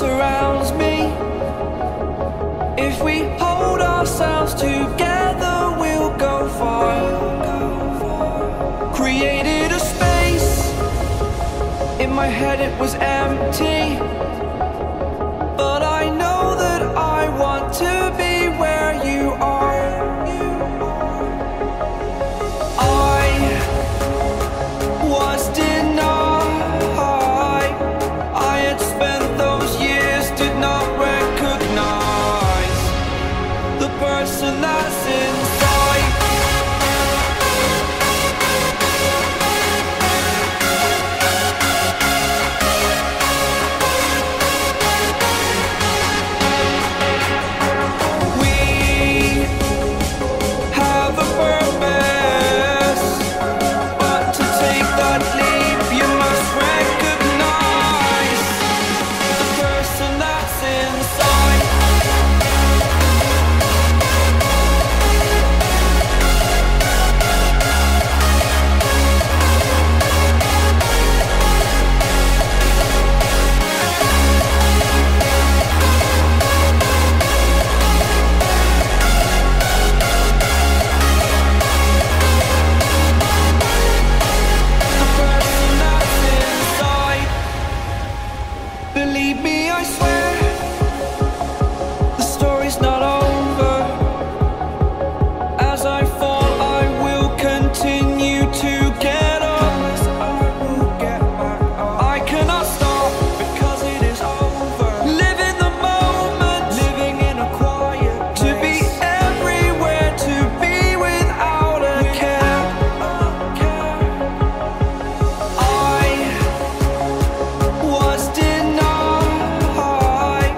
surrounds me. If we hold ourselves together, we'll go far. Created a space. In my head it was empty, but I know that I want to be where you are. I was denied. I had spent those years, did not recognize the person that's inside. We have a purpose, but to take that leap, you must recognize the person that's inside. The person that's inside. Believe me, I swear, the story's not over. As I fall, I will continue to get up. I cannot stop because it is over. Live in the moment, living in a quiet place. To be everywhere, to be without a care. I was denied.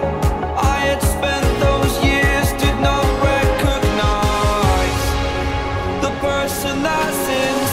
I had spent those years, did not recognize the person that's in.